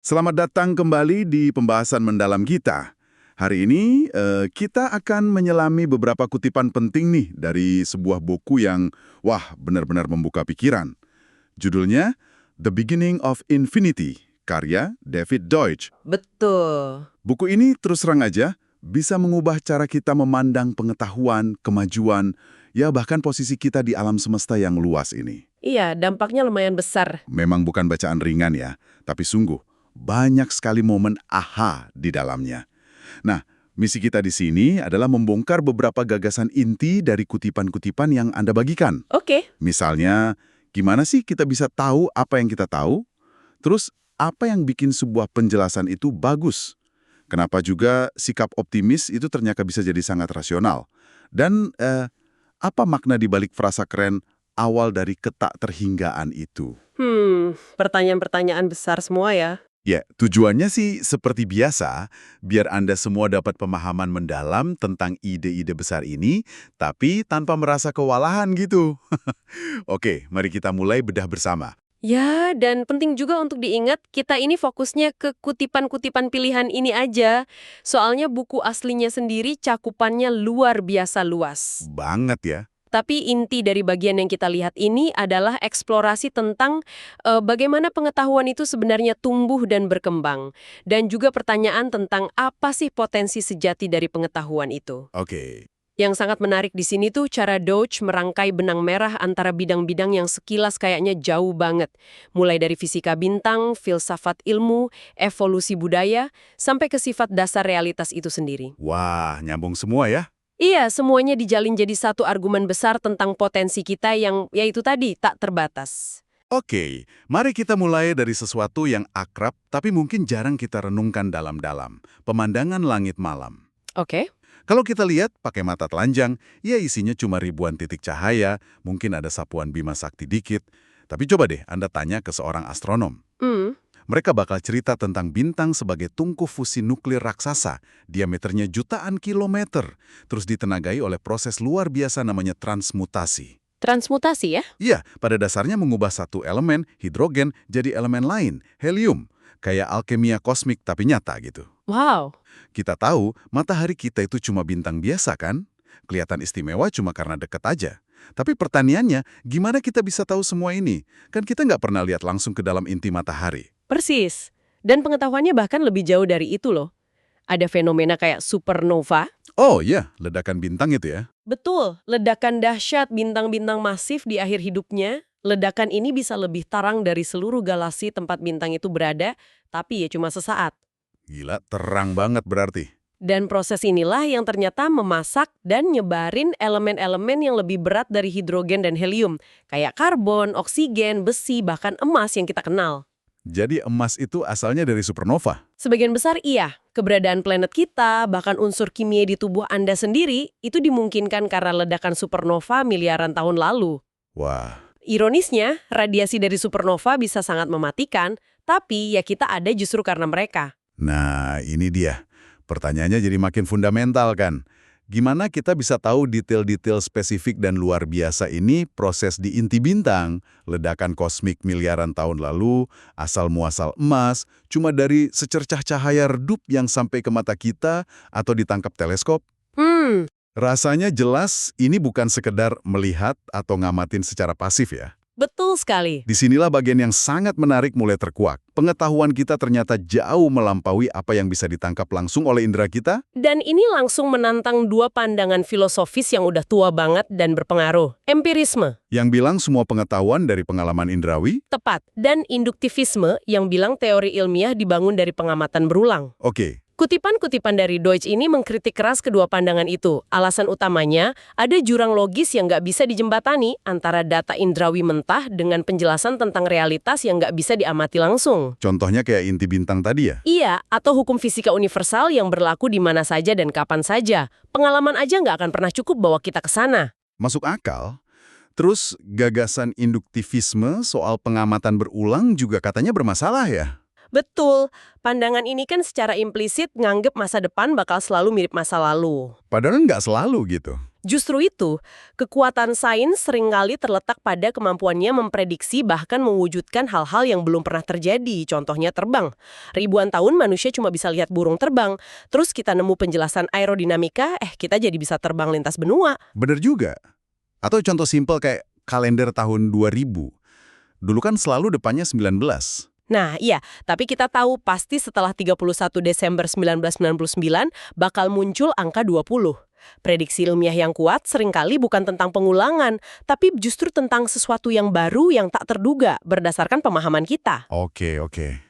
Selamat datang kembali di pembahasan mendalam kita. Hari ini kita akan menyelami beberapa kutipan penting nih dari sebuah buku yang, wah, benar-benar membuka pikiran. Judulnya The Beginning of Infinity, karya David Deutsch. Betul. Buku ini terus terang aja bisa mengubah cara kita memandang pengetahuan, kemajuan, ya bahkan posisi kita di alam semesta yang luas ini. Iya, dampaknya lumayan besar. Memang bukan bacaan ringan ya, tapi sungguh banyak sekali momen aha di dalamnya. Nah, misi kita di sini adalah membongkar beberapa gagasan inti dari kutipan-kutipan yang Anda bagikan. Oke. Misalnya, gimana sih kita bisa tahu apa yang kita tahu? Terus, apa yang bikin sebuah penjelasan itu bagus? Kenapa juga sikap optimis itu ternyata bisa jadi sangat rasional? Dan apa makna di balik frasa keren awal dari ketak terhinggaan itu? Pertanyaan-pertanyaan besar semua ya. Ya, tujuannya sih seperti biasa, biar Anda semua dapat pemahaman mendalam tentang ide-ide besar ini, tapi tanpa merasa kewalahan gitu. Oke, mari kita mulai bedah bersama. Ya, dan penting juga untuk diingat, kita ini fokusnya ke kutipan-kutipan pilihan ini aja. Soalnya buku aslinya sendiri cakupannya luar biasa luas. Banget ya. Tapi inti dari bagian yang kita lihat ini adalah eksplorasi tentang bagaimana pengetahuan itu sebenarnya tumbuh dan berkembang. Dan juga pertanyaan tentang apa sih potensi sejati dari pengetahuan itu. Oke. Yang sangat menarik di sini tuh cara Deutsch merangkai benang merah antara bidang-bidang yang sekilas kayaknya jauh banget. Mulai dari fisika bintang, filsafat ilmu, evolusi budaya, sampai ke sifat dasar realitas itu sendiri. Wah, nyambung semua ya. Iya, semuanya dijalin jadi satu argumen besar tentang potensi kita yang, yaitu tadi, tak terbatas. Oke, mari kita mulai dari sesuatu yang akrab tapi mungkin jarang kita renungkan dalam-dalam. Pemandangan langit malam. Oke. Kalau kita lihat pakai mata telanjang, ya isinya cuma ribuan titik cahaya, mungkin ada sapuan Bima Sakti dikit. Tapi coba deh Anda tanya ke seorang astronom. Mereka bakal cerita tentang bintang sebagai tungku fusi nuklir raksasa, diameternya jutaan kilometer, terus ditenagai oleh proses luar biasa namanya transmutasi. Transmutasi ya? Iya, pada dasarnya mengubah satu elemen, hidrogen, jadi elemen lain, helium. Kayak alkemia kosmik tapi nyata gitu. Wow. Kita tahu, matahari kita itu cuma bintang biasa kan? Kelihatan istimewa cuma karena deket aja. Tapi pertanyaannya, gimana kita bisa tahu semua ini? Kan kita nggak pernah lihat langsung ke dalam inti matahari. Persis. Dan pengetahuannya bahkan lebih jauh dari itu loh. Ada fenomena kayak supernova. Oh iya, ledakan bintang itu ya. Betul, ledakan dahsyat bintang-bintang masif di akhir hidupnya. Ledakan ini bisa lebih tarang dari seluruh galaksi tempat bintang itu berada, tapi ya cuma sesaat. Gila, terang banget berarti. Dan proses inilah yang ternyata memasak dan nyebarin elemen-elemen yang lebih berat dari hidrogen dan helium, kayak karbon, oksigen, besi, bahkan emas yang kita kenal. Jadi emas itu asalnya dari supernova. Sebagian besar iya, keberadaan planet kita, bahkan unsur kimia di tubuh Anda sendiri, itu dimungkinkan karena ledakan supernova miliaran tahun lalu. Wah, Ironisnya, radiasi dari supernova bisa sangat mematikan, tapi ya kita ada justru karena mereka. nah ini dia. Pertanyaannya jadi makin fundamental kan. Gimana kita bisa tahu detail-detail spesifik dan luar biasa ini proses di inti bintang, ledakan kosmik miliaran tahun lalu, asal-muasal emas, cuma dari secercah cahaya redup yang sampai ke mata kita atau ditangkap teleskop? Rasanya jelas ini bukan sekedar melihat atau ngamatin secara pasif ya. Betul sekali. Disinilah bagian yang sangat menarik mulai terkuak. Pengetahuan kita ternyata jauh melampaui apa yang bisa ditangkap langsung oleh indera kita. Dan ini langsung menantang dua pandangan filosofis yang udah tua banget dan berpengaruh. Empirisme, Yang bilang semua pengetahuan dari pengalaman indrawi. tepat, dan induktivisme yang bilang teori ilmiah dibangun dari pengamatan berulang. Oke, Kutipan-kutipan dari Deutsch ini mengkritik keras kedua pandangan itu. Alasan utamanya, ada jurang logis yang nggak bisa dijembatani antara data indrawi mentah dengan penjelasan tentang realitas yang nggak bisa diamati langsung. contohnya kayak inti bintang tadi ya. Iya, atau hukum fisika universal yang berlaku di mana saja dan kapan saja. Pengalaman aja nggak akan pernah cukup bawa kita ke sana. Masuk akal. Terus gagasan induktivisme soal pengamatan berulang juga katanya bermasalah ya. Betul, pandangan ini kan secara implisit nganggep masa depan bakal selalu mirip masa lalu. Padahal nggak selalu gitu. Justru itu, kekuatan sains seringkali terletak pada kemampuannya memprediksi bahkan mewujudkan hal-hal yang belum pernah terjadi, contohnya terbang. Ribuan tahun manusia cuma bisa lihat burung terbang, terus kita nemu penjelasan aerodinamika, kita jadi bisa terbang lintas benua. Bener juga. Atau contoh simpel kayak kalender tahun 2000. Dulu kan selalu depannya 19. Nah, iya, tapi kita tahu pasti setelah 31 Desember 1999 bakal muncul angka 20. Prediksi ilmiah yang kuat seringkali bukan tentang pengulangan, tapi justru tentang sesuatu yang baru yang tak terduga berdasarkan pemahaman kita. Oke.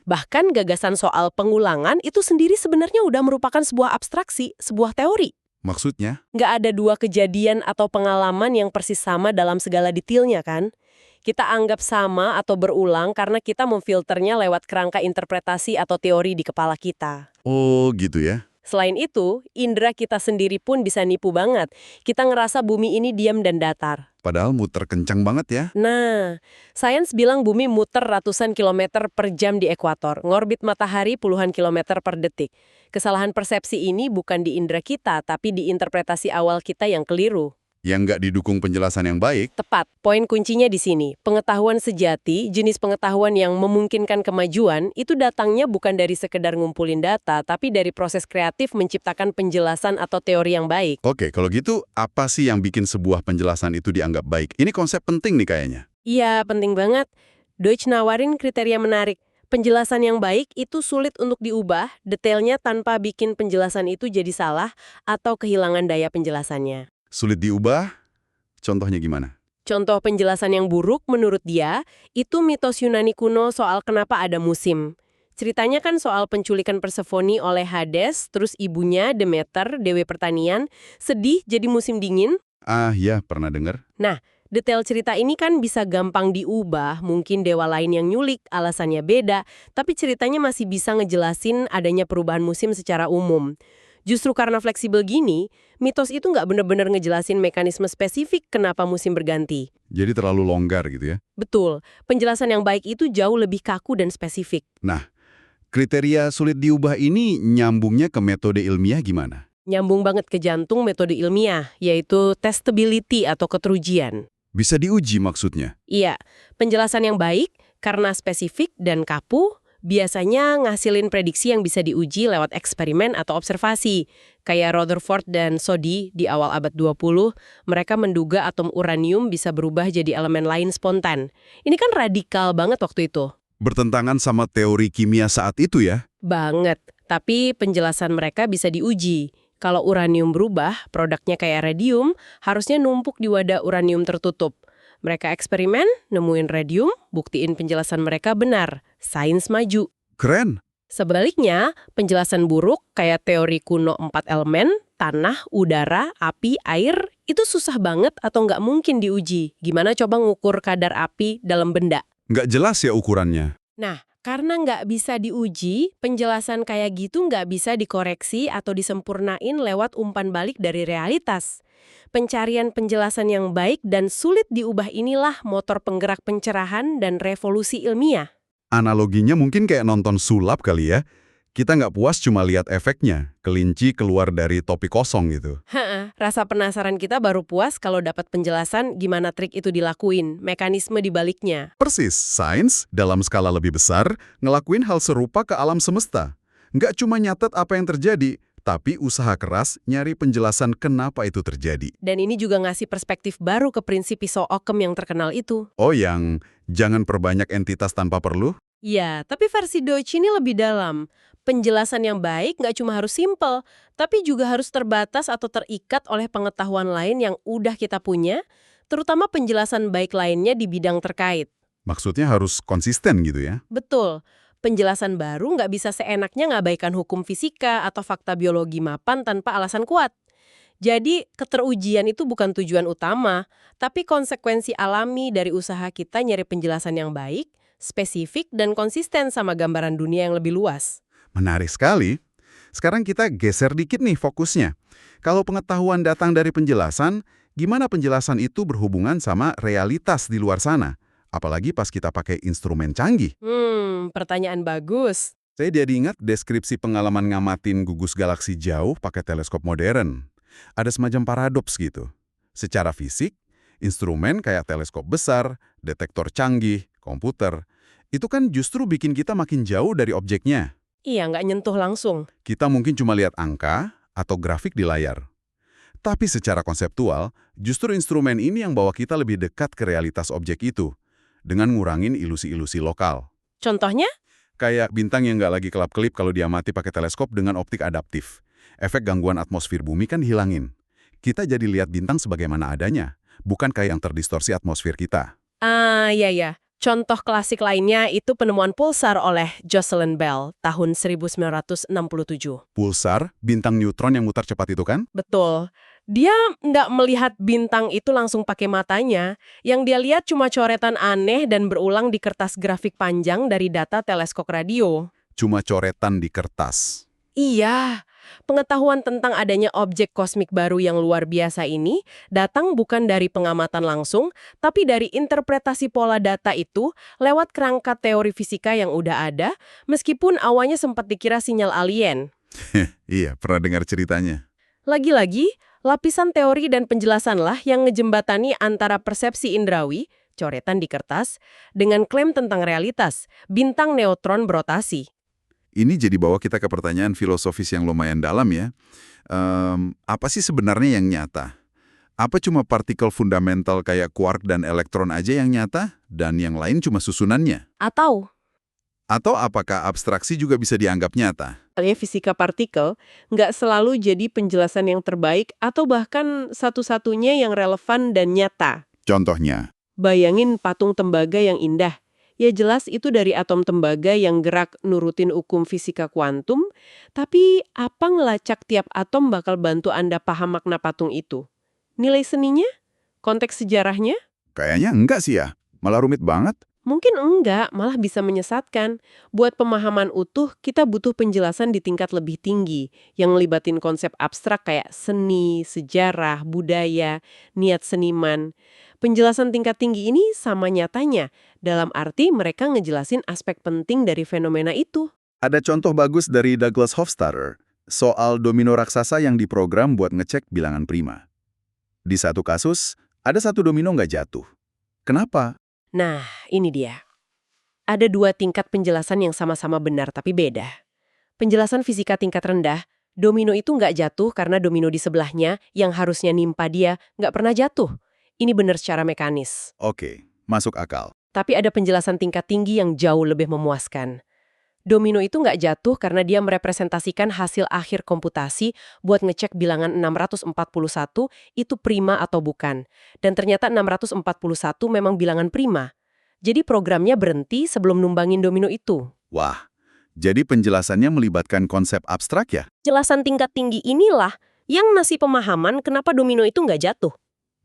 Bahkan gagasan soal pengulangan itu sendiri sebenarnya udah merupakan sebuah abstraksi, sebuah teori. Maksudnya? Nggak ada dua kejadian atau pengalaman yang persis sama dalam segala detailnya kan? Kita anggap sama atau berulang karena kita memfilternya lewat kerangka interpretasi atau teori di kepala kita. Oh, gitu ya. Selain itu, indera kita sendiri pun bisa nipu banget. Kita ngerasa bumi ini diam dan datar. Padahal muter kencang banget ya. Nah, sains bilang bumi muter ratusan kilometer per jam di ekuator, ngorbit matahari puluhan kilometer per detik. Kesalahan persepsi ini bukan di indera kita, tapi di interpretasi awal kita yang keliru. Yang nggak didukung penjelasan yang baik. Tepat, poin kuncinya di sini. Pengetahuan sejati, jenis pengetahuan yang memungkinkan kemajuan, itu datangnya bukan dari sekedar ngumpulin data, tapi dari proses kreatif menciptakan penjelasan atau teori yang baik. Oke, kalau gitu apa sih yang bikin sebuah penjelasan itu dianggap baik? Ini konsep penting nih kayaknya. Iya, penting banget. Deutsch nawarin kriteria menarik. Penjelasan yang baik itu sulit untuk diubah, detailnya tanpa bikin penjelasan itu jadi salah atau kehilangan daya penjelasannya. Sulit diubah? Contohnya gimana? Contoh penjelasan yang buruk menurut dia, itu mitos Yunani kuno soal kenapa ada musim. Ceritanya kan soal penculikan Persephone oleh Hades, terus ibunya Demeter, dewi pertanian, sedih jadi musim dingin. Ah, ya, pernah dengar. Nah, detail cerita ini kan bisa gampang diubah, mungkin dewa lain yang nyulik, alasannya beda, tapi ceritanya masih bisa ngejelasin adanya perubahan musim secara umum. Justru karena fleksibel gini, mitos itu nggak benar-benar ngejelasin mekanisme spesifik kenapa musim berganti. Jadi terlalu longgar gitu ya. Betul, penjelasan yang baik itu jauh lebih kaku dan spesifik. Nah, kriteria sulit diubah ini nyambungnya ke metode ilmiah gimana? Nyambung banget ke jantung metode ilmiah, yaitu testability atau keterujian. Bisa diuji maksudnya? Iya, penjelasan yang baik karena spesifik dan kaku, biasanya ngasilin prediksi yang bisa diuji lewat eksperimen atau observasi. Kayak Rutherford dan Soddy di awal abad 20, mereka menduga atom uranium bisa berubah jadi elemen lain spontan. Ini kan radikal banget waktu itu. Bertentangan sama teori kimia saat itu ya? Banget, tapi penjelasan mereka bisa diuji. Kalau uranium berubah, produknya kayak radium, harusnya numpuk di wadah uranium tertutup. Mereka eksperimen, nemuin radium, buktiin penjelasan mereka benar. Sains maju. Keren. Sebaliknya, penjelasan buruk kayak teori kuno 4 elemen, tanah, udara, api, air, itu susah banget atau nggak mungkin diuji. Gimana coba ngukur kadar api dalam benda? Nggak jelas ya ukurannya. Nah, karena nggak bisa diuji, penjelasan kayak gitu nggak bisa dikoreksi atau disempurnain lewat umpan balik dari realitas. Pencarian penjelasan yang baik dan sulit diubah inilah motor penggerak pencerahan dan revolusi ilmiah. Analoginya mungkin kayak nonton sulap kali ya. Kita nggak puas cuma lihat efeknya, kelinci keluar dari topi kosong gitu. Rasa penasaran kita baru puas kalau dapat penjelasan gimana trik itu dilakuin, mekanisme di baliknya. Persis, sains dalam skala lebih besar ngelakuin hal serupa ke alam semesta. Nggak cuma nyatet apa yang terjadi, tapi usaha keras nyari penjelasan kenapa itu terjadi. Dan ini juga ngasih perspektif baru ke prinsip pisau Occam yang terkenal itu. Oh, yang jangan perbanyak entitas tanpa perlu? Iya, tapi versi Deutsch ini lebih dalam. Penjelasan yang baik nggak cuma harus simpel, tapi juga harus terbatas atau terikat oleh pengetahuan lain yang udah kita punya, terutama penjelasan baik lainnya di bidang terkait. Maksudnya harus konsisten gitu ya? Betul. Penjelasan baru nggak bisa seenaknya ngabaikan hukum fisika atau fakta biologi mapan tanpa alasan kuat. Jadi, keterujian itu bukan tujuan utama, tapi konsekuensi alami dari usaha kita nyari penjelasan yang baik, spesifik, dan konsisten sama gambaran dunia yang lebih luas. Menarik sekali. Sekarang kita geser dikit nih fokusnya. Kalau pengetahuan datang dari penjelasan, gimana penjelasan itu berhubungan sama realitas di luar sana? Apalagi pas kita pakai instrumen canggih. Pertanyaan bagus. Saya jadi ingat deskripsi pengalaman ngamatin gugus galaksi jauh pakai teleskop modern. Ada semacam paradoks gitu. Secara fisik, instrumen kayak teleskop besar, detektor canggih, komputer, itu kan justru bikin kita makin jauh dari objeknya. Iya, nggak nyentuh langsung. Kita mungkin cuma lihat angka atau grafik di layar. Tapi secara konseptual, justru instrumen ini yang bawa kita lebih dekat ke realitas objek itu, dengan ngurangin ilusi-ilusi lokal. Contohnya? Kayak bintang yang nggak lagi kelap-kelip kalau diamati pakai teleskop dengan optik adaptif. Efek gangguan atmosfer bumi kan hilangin. Kita jadi lihat bintang sebagaimana adanya, bukan kayak yang terdistorsi atmosfer kita. Iya. Contoh klasik lainnya itu penemuan pulsar oleh Jocelyn Bell tahun 1967. Pulsar, bintang neutron yang mutar cepat itu kan? Betul. Dia nggak melihat bintang itu langsung pakai matanya. Yang dia lihat cuma coretan aneh dan berulang di kertas grafik panjang dari data teleskop radio. Cuma coretan di kertas. Iya, pengetahuan tentang adanya objek kosmik baru yang luar biasa ini datang bukan dari pengamatan langsung, tapi dari interpretasi pola data itu lewat kerangka teori fisika yang udah ada, meskipun awalnya sempat dikira sinyal alien. Iya, pernah dengar ceritanya. Lagi-lagi, lapisan teori dan penjelasanlah yang ngejembatani antara persepsi indrawi, coretan di kertas, dengan klaim tentang realitas, bintang neutron berotasi. Ini jadi bawa kita ke pertanyaan filosofis yang lumayan dalam ya. Apa sih sebenarnya yang nyata? Apa cuma partikel fundamental kayak quark dan elektron aja yang nyata, dan yang lain cuma susunannya? Atau apakah abstraksi juga bisa dianggap nyata? Fisika partikel nggak selalu jadi penjelasan yang terbaik atau bahkan satu-satunya yang relevan dan nyata. Contohnya, Bayangin patung tembaga yang indah. Ya jelas itu dari atom tembaga yang gerak nurutin hukum fisika kuantum, tapi apa ngelacak tiap atom bakal bantu Anda paham makna patung itu? Nilai seninya? Konteks sejarahnya? kayaknya enggak sih ya. Malah rumit banget. Mungkin enggak, malah bisa menyesatkan. Buat pemahaman utuh, kita butuh penjelasan di tingkat lebih tinggi, yang ngelibatin konsep abstrak kayak seni, sejarah, budaya, niat seniman. Penjelasan tingkat tinggi ini sama nyatanya, dalam arti mereka ngejelasin aspek penting dari fenomena itu. Ada contoh bagus dari Douglas Hofstadter, soal domino raksasa yang diprogram buat ngecek bilangan prima. Di satu kasus, ada satu domino nggak jatuh. Kenapa? Nah, ini dia. Ada dua tingkat penjelasan yang sama-sama benar tapi beda. Penjelasan fisika tingkat rendah, domino itu nggak jatuh karena domino di sebelahnya yang harusnya nimpa dia nggak pernah jatuh. Ini benar secara mekanis. Oke, masuk akal. Tapi ada penjelasan tingkat tinggi yang jauh lebih memuaskan. Domino itu nggak jatuh karena dia merepresentasikan hasil akhir komputasi buat ngecek bilangan 641 itu prima atau bukan. Dan ternyata 641 memang bilangan prima. Jadi programnya berhenti sebelum numbangin domino itu. Wah, jadi penjelasannya melibatkan konsep abstrak ya? Jelasan tingkat tinggi inilah yang ngasih pemahaman kenapa domino itu nggak jatuh.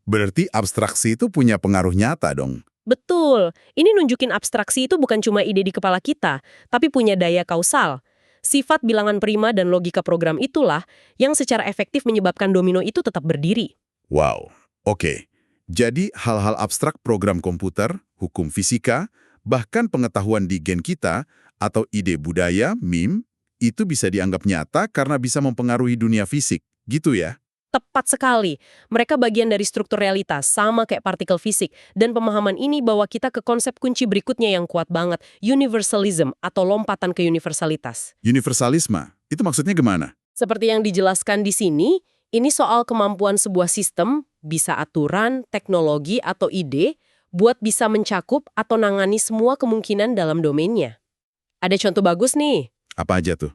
Berarti abstraksi itu punya pengaruh nyata dong. Betul, ini nunjukin abstraksi itu bukan cuma ide di kepala kita, tapi punya daya kausal. Sifat bilangan prima dan logika program itulah yang secara efektif menyebabkan domino itu tetap berdiri. Wow, oke. Jadi hal-hal abstrak program komputer, hukum fisika, bahkan pengetahuan di gen kita, atau ide budaya, meme, itu bisa dianggap nyata karena bisa mempengaruhi dunia fisik, gitu ya? Tepat sekali. Mereka bagian dari struktur realitas, sama kayak partikel fisik. Dan pemahaman ini bawa kita ke konsep kunci berikutnya yang kuat banget, universalism atau lompatan ke universalitas. Universalisme, itu maksudnya gimana? Seperti yang dijelaskan di sini, ini soal kemampuan sebuah sistem, bisa aturan, teknologi, atau ide, buat bisa mencakup atau nangani semua kemungkinan dalam domainnya. Ada contoh bagus nih. Apa aja tuh?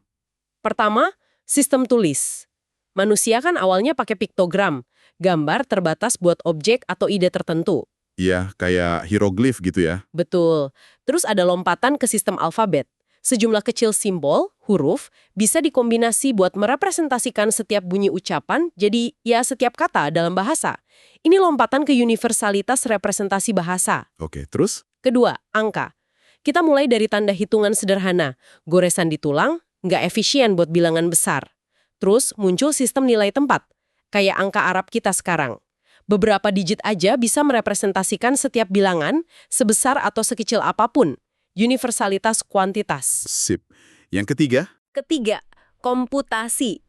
Pertama, sistem tulis. Manusia kan awalnya pakai piktogram, gambar terbatas buat objek atau ide tertentu. Iya, kayak hieroglif gitu ya. Betul. Terus ada lompatan ke sistem alfabet. Sejumlah kecil simbol, huruf, bisa dikombinasi buat merepresentasikan setiap bunyi ucapan, jadi ya setiap kata dalam bahasa. Ini lompatan ke universalitas representasi bahasa. Oke, terus? Kedua, angka. Kita mulai dari tanda hitungan sederhana. Goresan di tulang, nggak efisien buat bilangan besar. Terus muncul sistem nilai tempat, kayak angka Arab kita sekarang. Beberapa digit aja bisa merepresentasikan setiap bilangan, sebesar atau sekecil apapun. Universalitas kuantitas. Sip. Yang ketiga? Ketiga, komputasi.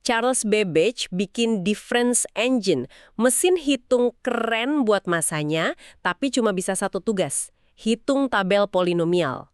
Charles Babbage bikin difference engine, mesin hitung keren buat masanya, tapi cuma bisa satu tugas, hitung tabel polinomial.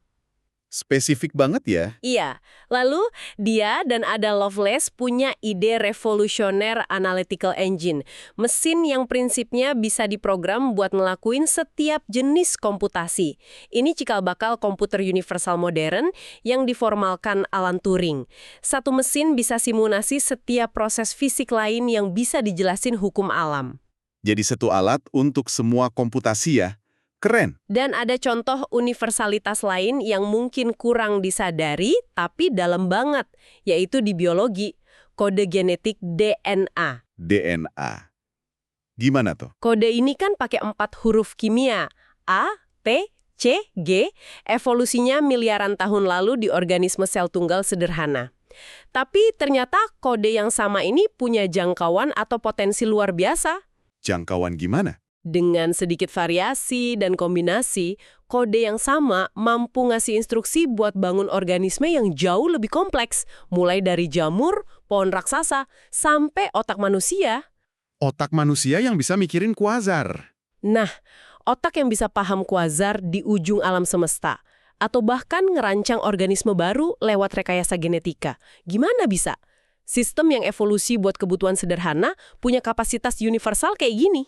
Spesifik banget ya. Iya, lalu dia dan Ada Lovelace punya ide revolusioner analytical engine, mesin yang prinsipnya bisa diprogram buat ngelakuin setiap jenis komputasi. Ini cikal bakal komputer universal modern yang diformalkan Alan Turing. Satu mesin bisa simulasi setiap proses fisik lain yang bisa dijelasin hukum alam. Jadi satu alat untuk semua komputasi ya. Keren. Dan ada contoh universalitas lain yang mungkin kurang disadari tapi dalam banget, yaitu di biologi, kode genetik DNA. DNA. Gimana tuh? Kode ini kan pakai 4 huruf kimia, A, T, C, G, evolusinya miliaran tahun lalu di organisme sel tunggal sederhana. Tapi ternyata kode yang sama ini punya jangkauan atau potensi luar biasa. Jangkauan gimana? Dengan sedikit variasi dan kombinasi, kode yang sama mampu ngasih instruksi buat bangun organisme yang jauh lebih kompleks, mulai dari jamur, pohon raksasa, sampai otak manusia. Otak manusia yang bisa mikirin kuasar. Nah, otak yang bisa paham kuasar di ujung alam semesta, atau bahkan ngerancang organisme baru lewat rekayasa genetika. Gimana bisa? Sistem yang evolusi buat kebutuhan sederhana punya kapasitas universal kayak gini.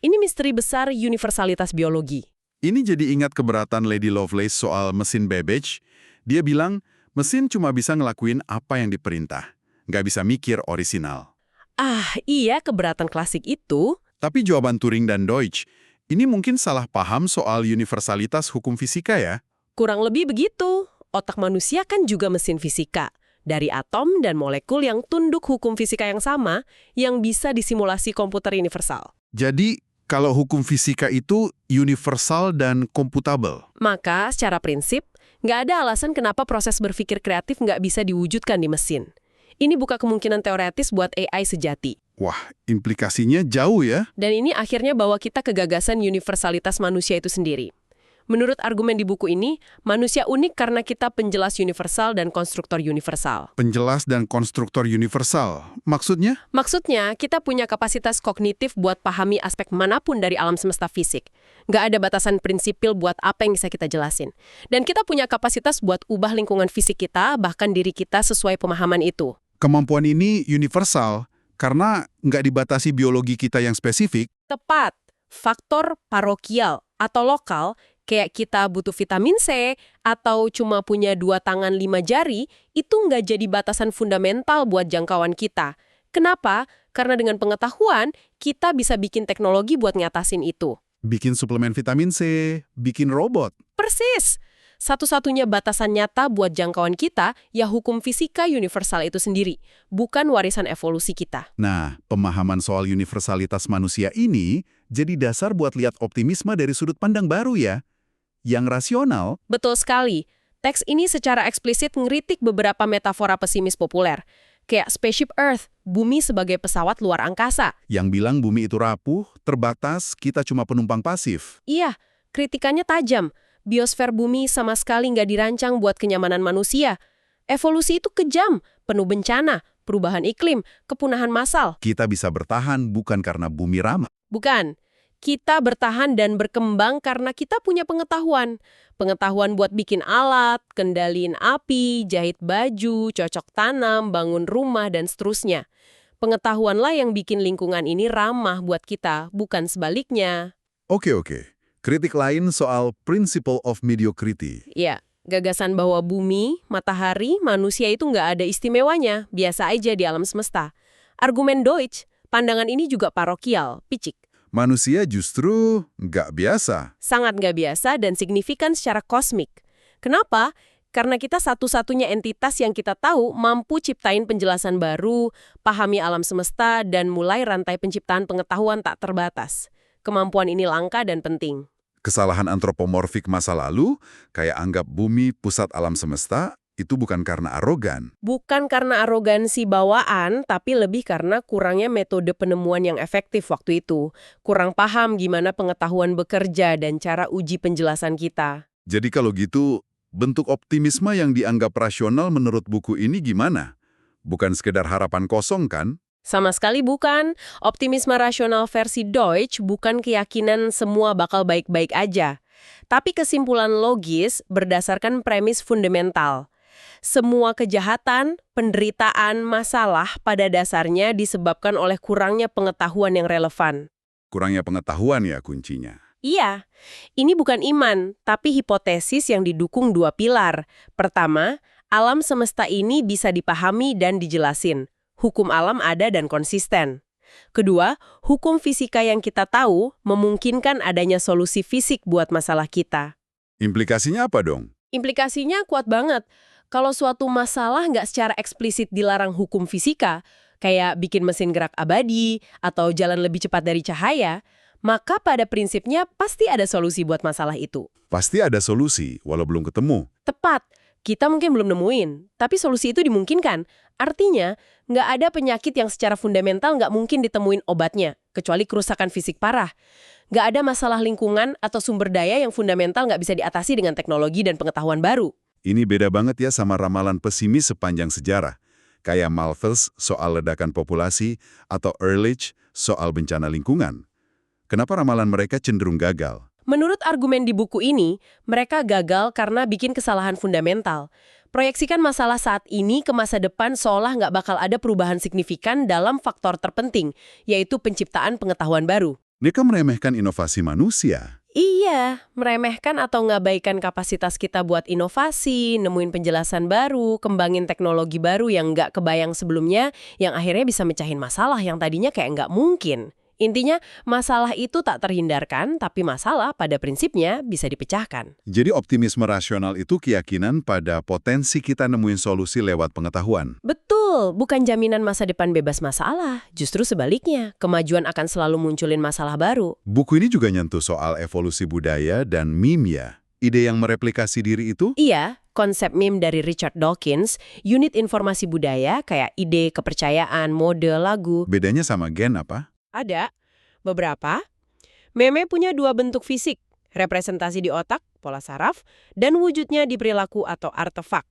Ini misteri besar universalitas biologi. Ini jadi ingat keberatan Lady Lovelace soal mesin Babbage. Dia bilang, mesin cuma bisa ngelakuin apa yang diperintah. Nggak bisa mikir orisinal. Ah, iya keberatan klasik itu. Tapi jawaban Turing dan Deutsch, ini mungkin salah paham soal universalitas hukum fisika ya? Kurang lebih begitu. Otak manusia kan juga mesin fisika. Dari atom dan molekul yang tunduk hukum fisika yang sama, yang bisa disimulasi komputer universal. Jadi, kalau hukum fisika itu universal dan komputabel. Maka, secara prinsip, nggak ada alasan kenapa proses berpikir kreatif nggak bisa diwujudkan di mesin. Ini buka kemungkinan teoretis buat AI sejati. Wah, implikasinya jauh ya? Dan ini akhirnya bawa kita ke gagasan universalitas manusia itu sendiri. Menurut argumen di buku ini, manusia unik karena kita penjelas universal dan konstruktor universal. Penjelas dan konstruktor universal. Maksudnya? Maksudnya, kita punya kapasitas kognitif buat pahami aspek manapun dari alam semesta fisik. Nggak ada batasan prinsipil buat apa yang bisa kita jelasin. Dan kita punya kapasitas buat ubah lingkungan fisik kita, bahkan diri kita sesuai pemahaman itu. Kemampuan ini universal karena nggak dibatasi biologi kita yang spesifik. Tepat. Faktor parokial atau lokal, kayak kita butuh vitamin C atau cuma punya 2 tangan 5 jari, itu nggak jadi batasan fundamental buat jangkauan kita. Kenapa? Karena dengan pengetahuan, kita bisa bikin teknologi buat ngatasin itu. Bikin suplemen vitamin C, bikin robot. Persis! Satu-satunya batasan nyata buat jangkauan kita, ya hukum fisika universal itu sendiri, bukan warisan evolusi kita. Nah, pemahaman soal universalitas manusia ini jadi dasar buat lihat optimisme dari sudut pandang baru ya. Yang rasional. Betul sekali. Teks ini secara eksplisit ngeritik beberapa metafora pesimis populer. Kayak Spaceship Earth, bumi sebagai pesawat luar angkasa. Yang bilang bumi itu rapuh, terbatas, kita cuma penumpang pasif. Iya, kritikannya tajam. Biosfer bumi sama sekali nggak dirancang buat kenyamanan manusia. Evolusi itu kejam, penuh bencana, perubahan iklim, kepunahan massal. Kita bisa bertahan bukan karena bumi ramah. Bukan. Kita bertahan dan berkembang karena kita punya pengetahuan. Pengetahuan buat bikin alat, kendaliin api, jahit baju, cocok tanam, bangun rumah, dan seterusnya. Pengetahuanlah yang bikin lingkungan ini ramah buat kita, bukan sebaliknya. Oke. Kritik lain soal principle of mediocrity. Ya, gagasan bahwa bumi, matahari, manusia itu nggak ada istimewanya, biasa aja di alam semesta. Argumen Deutsch, pandangan ini juga parokial, picik. Manusia justru nggak biasa. Sangat nggak biasa dan signifikan secara kosmik. Kenapa? Karena kita satu-satunya entitas yang kita tahu mampu ciptain penjelasan baru, pahami alam semesta, dan mulai rantai penciptaan pengetahuan tak terbatas. Kemampuan ini langka dan penting. Kesalahan antropomorfik masa lalu, kayak anggap bumi pusat alam semesta, itu bukan karena arogan. Bukan karena arogansi bawaan, tapi lebih karena kurangnya metode penemuan yang efektif waktu itu. Kurang paham gimana pengetahuan bekerja dan cara uji penjelasan kita. Jadi kalau gitu, bentuk optimisme yang dianggap rasional menurut buku ini gimana? Bukan sekedar harapan kosong kan? Sama sekali bukan. Optimisme rasional versi Deutsch bukan keyakinan semua bakal baik-baik aja. Tapi kesimpulan logis berdasarkan premis fundamental. Semua kejahatan, penderitaan, masalah pada dasarnya disebabkan oleh kurangnya pengetahuan yang relevan. Kurangnya pengetahuan ya kuncinya. Iya, ini bukan iman, tapi hipotesis yang didukung dua pilar. Pertama, alam semesta ini bisa dipahami dan dijelasin. Hukum alam ada dan konsisten. Kedua, hukum fisika yang kita tahu memungkinkan adanya solusi fisik buat masalah kita. Implikasinya apa dong? Implikasinya kuat banget. Kalau suatu masalah nggak secara eksplisit dilarang hukum fisika, kayak bikin mesin gerak abadi atau jalan lebih cepat dari cahaya, maka pada prinsipnya pasti ada solusi buat masalah itu. Pasti ada solusi, walau belum ketemu. Tepat. Kita mungkin belum nemuin, tapi solusi itu dimungkinkan. Artinya, nggak ada penyakit yang secara fundamental nggak mungkin ditemuin obatnya, kecuali kerusakan fisik parah. Nggak ada masalah lingkungan atau sumber daya yang fundamental nggak bisa diatasi dengan teknologi dan pengetahuan baru. Ini beda banget ya sama ramalan pesimis sepanjang sejarah. Kayak Malthus soal ledakan populasi atau Ehrlich soal bencana lingkungan. Kenapa ramalan mereka cenderung gagal? Menurut argumen di buku ini, mereka gagal karena bikin kesalahan fundamental. Proyeksikan masalah saat ini ke masa depan seolah nggak bakal ada perubahan signifikan dalam faktor terpenting, yaitu penciptaan pengetahuan baru. Mereka meremehkan inovasi manusia. Iya, meremehkan atau ngabaikan kapasitas kita buat inovasi, nemuin penjelasan baru, kembangin teknologi baru yang nggak kebayang sebelumnya, yang akhirnya bisa mecahin masalah yang tadinya kayak nggak mungkin. Intinya, masalah itu tak terhindarkan, tapi masalah pada prinsipnya bisa dipecahkan. Jadi optimisme rasional itu keyakinan pada potensi kita nemuin solusi lewat pengetahuan. Betul, bukan jaminan masa depan bebas masalah. Justru sebaliknya, kemajuan akan selalu munculin masalah baru. Buku ini juga nyentuh soal evolusi budaya dan meme ya. Ide yang mereplikasi diri itu? Iya, konsep meme dari Richard Dawkins, unit informasi budaya kayak ide, kepercayaan, mode, lagu. Bedanya sama gen apa? Ada beberapa. Meme punya dua bentuk fisik, representasi di otak, pola saraf, dan wujudnya di perilaku atau artefak.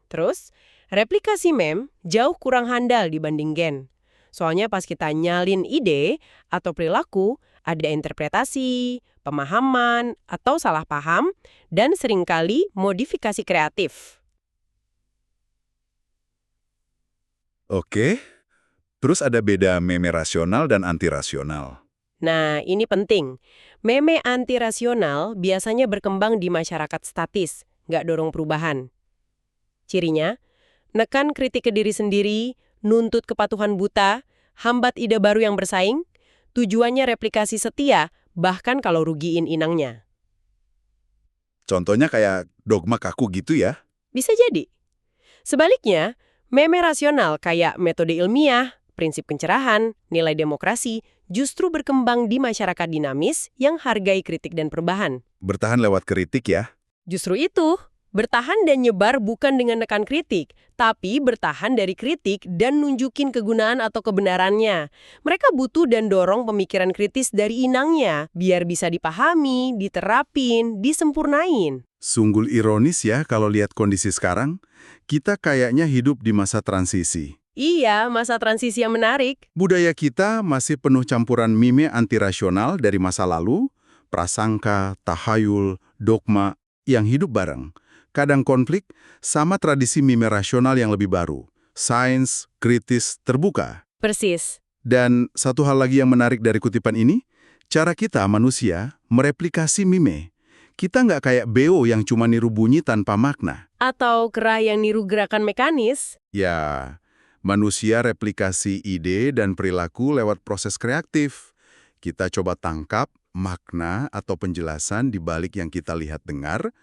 Terus, replikasi meme jauh kurang handal dibanding gen. Soalnya pas kita nyalin ide atau perilaku, ada interpretasi, pemahaman, atau salah paham, dan seringkali modifikasi kreatif. Oke. Terus ada beda meme rasional dan anti-rasional. Nah, ini penting. Meme anti-rasional biasanya berkembang di masyarakat statis, nggak dorong perubahan. Cirinya, nekan kritik ke diri sendiri, nuntut kepatuhan buta, hambat ide baru yang bersaing, tujuannya replikasi setia, bahkan kalau rugiin inangnya. Contohnya kayak dogma kaku gitu ya. Bisa jadi. Sebaliknya, meme rasional kayak metode ilmiah, prinsip pencerahan, nilai demokrasi, justru berkembang di masyarakat dinamis yang hargai kritik dan perubahan. Bertahan lewat kritik ya. Justru itu, bertahan dan nyebar bukan dengan nekan kritik, tapi bertahan dari kritik dan nunjukin kegunaan atau kebenarannya. Mereka butuh dan dorong pemikiran kritis dari inangnya, biar bisa dipahami, diterapin, disempurnain. Sungguh ironis ya kalau lihat kondisi sekarang. Kita kayaknya hidup di masa transisi. Iya, masa transisi yang menarik. Budaya kita masih penuh campuran meme antirasional dari masa lalu, prasangka, tahayul, dogma yang hidup bareng. Kadang konflik sama tradisi meme rasional yang lebih baru, sains, kritis, terbuka. Persis. Dan satu hal lagi yang menarik dari kutipan ini, cara kita manusia mereplikasi meme. Kita nggak kayak beo yang cuma niru bunyi tanpa makna. Atau kera yang niru gerakan mekanis. Ya, manusia replikasi ide dan perilaku lewat proses kreatif. Kita coba tangkap makna atau penjelasan di balik yang kita lihat dengar,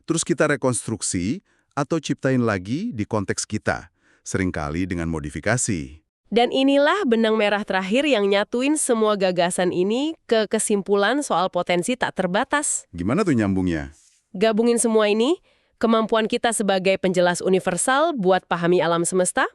terus kita rekonstruksi atau ciptain lagi di konteks kita, seringkali dengan modifikasi. Dan inilah benang merah terakhir yang nyatuin semua gagasan ini ke kesimpulan soal potensi tak terbatas. Gimana tuh nyambungnya? Gabungin semua ini, kemampuan kita sebagai penjelas universal buat pahami alam semesta,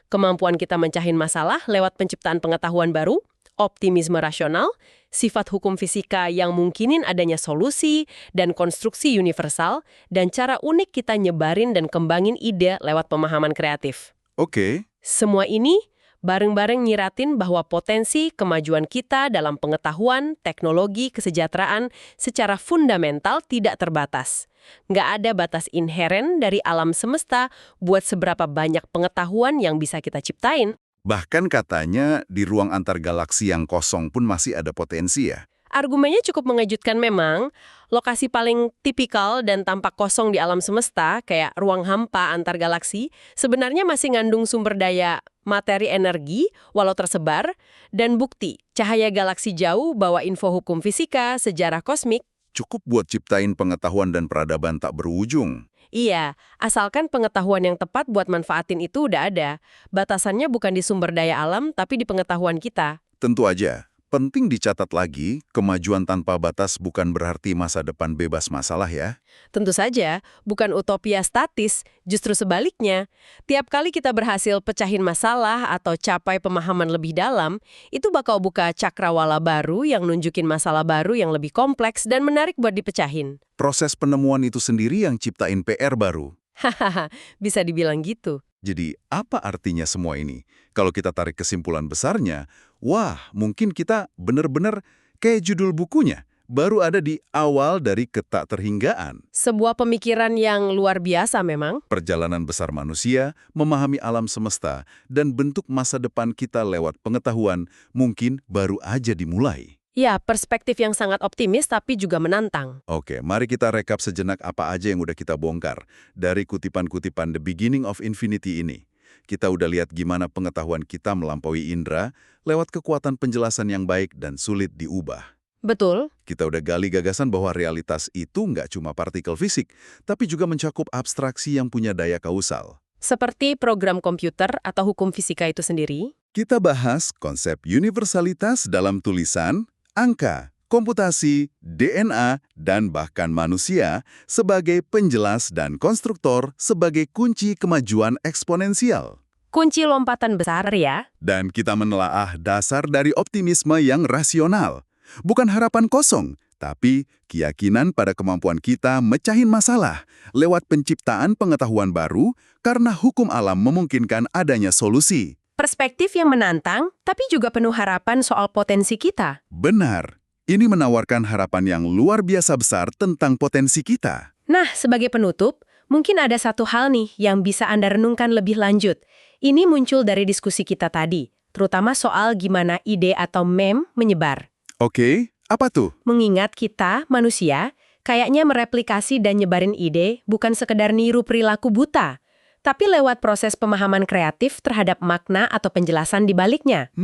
kemampuan kita mencahin masalah lewat penciptaan pengetahuan baru, optimisme rasional, sifat hukum fisika yang mungkinin adanya solusi dan konstruksi universal, dan cara unik kita nyebarin dan kembangin ide lewat pemahaman kreatif. Oke, Semua ini bareng-bareng nyiratin bahwa potensi kemajuan kita dalam pengetahuan, teknologi, kesejahteraan secara fundamental tidak terbatas. Nggak ada batas inheren dari alam semesta buat seberapa banyak pengetahuan yang bisa kita ciptain. Bahkan katanya di ruang antar galaksi yang kosong pun masih ada potensi ya. Argumennya cukup mengejutkan memang. Lokasi paling tipikal dan tampak kosong di alam semesta, kayak ruang hampa antar galaksi, sebenarnya masih ngandung sumber daya materi energi, walau tersebar, dan bukti cahaya galaksi jauh bawa info hukum fisika, sejarah kosmik. Cukup buat ciptain pengetahuan dan peradaban tak berujung. Iya, asalkan pengetahuan yang tepat buat manfaatin itu udah ada. Batasannya bukan di sumber daya alam, tapi di pengetahuan kita. Tentu aja, penting dicatat lagi, kemajuan tanpa batas bukan berarti masa depan bebas masalah ya. Tentu saja, bukan utopia statis, justru sebaliknya. Tiap kali kita berhasil pecahin masalah atau capai pemahaman lebih dalam, itu bakal buka cakrawala baru yang nunjukin masalah baru yang lebih kompleks dan menarik buat dipecahin. Proses penemuan itu sendiri yang ciptain PR baru. Hahaha, bisa dibilang gitu. Jadi, apa artinya semua ini? Kalau kita tarik kesimpulan besarnya, wah, mungkin kita benar-benar kayak judul bukunya, baru ada di awal dari ketak terhinggaan. Sebuah pemikiran yang luar biasa memang. Perjalanan besar manusia, memahami alam semesta, dan bentuk masa depan kita lewat pengetahuan mungkin baru aja dimulai. Ya, perspektif yang sangat optimis tapi juga menantang. Oke, mari kita rekap sejenak apa aja yang udah kita bongkar dari kutipan-kutipan The Beginning of Infinity ini. Kita udah lihat gimana pengetahuan kita melampaui indera lewat kekuatan penjelasan yang baik dan sulit diubah. Betul. Kita udah gali gagasan bahwa realitas itu nggak cuma partikel fisik, tapi juga mencakup abstraksi yang punya daya kausal. Seperti program komputer atau hukum fisika itu sendiri. Kita bahas konsep universalitas dalam tulisan, angka, komputasi, DNA, dan bahkan manusia sebagai penjelas dan konstruktor sebagai kunci kemajuan eksponensial. Kunci lompatan besar ya. Dan kita menelaah dasar dari optimisme yang rasional. Bukan harapan kosong, tapi keyakinan pada kemampuan kita mecahin masalah lewat penciptaan pengetahuan baru karena hukum alam memungkinkan adanya solusi. Perspektif yang menantang, tapi juga penuh harapan soal potensi kita. Benar. Ini menawarkan harapan yang luar biasa besar tentang potensi kita. Nah, sebagai penutup, mungkin ada satu hal nih yang bisa Anda renungkan lebih lanjut. Ini muncul dari diskusi kita tadi, terutama soal gimana ide atau meme menyebar. Oke, apa tuh? Mengingat kita, manusia, kayaknya mereplikasi dan nyebarin ide bukan sekedar niru perilaku buta, tapi lewat proses pemahaman kreatif terhadap makna atau penjelasan di baliknya.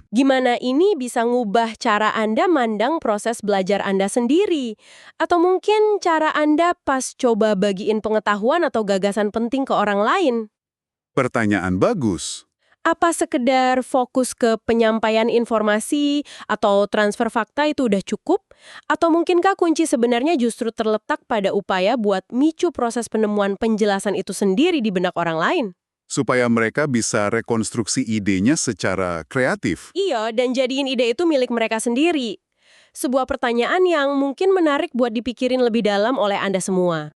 Gimana ini bisa ngubah cara Anda mandang proses belajar Anda sendiri? Atau mungkin cara Anda pas coba bagiin pengetahuan atau gagasan penting ke orang lain? Pertanyaan bagus. Apa sekedar fokus ke penyampaian informasi atau transfer fakta itu udah cukup? Atau mungkinkah kunci sebenarnya justru terletak pada upaya buat micu proses penemuan penjelasan itu sendiri di benak orang lain? Supaya mereka bisa rekonstruksi idenya secara kreatif. Iya, dan jadiin ide itu milik mereka sendiri. Sebuah pertanyaan yang mungkin menarik buat dipikirin lebih dalam oleh Anda semua.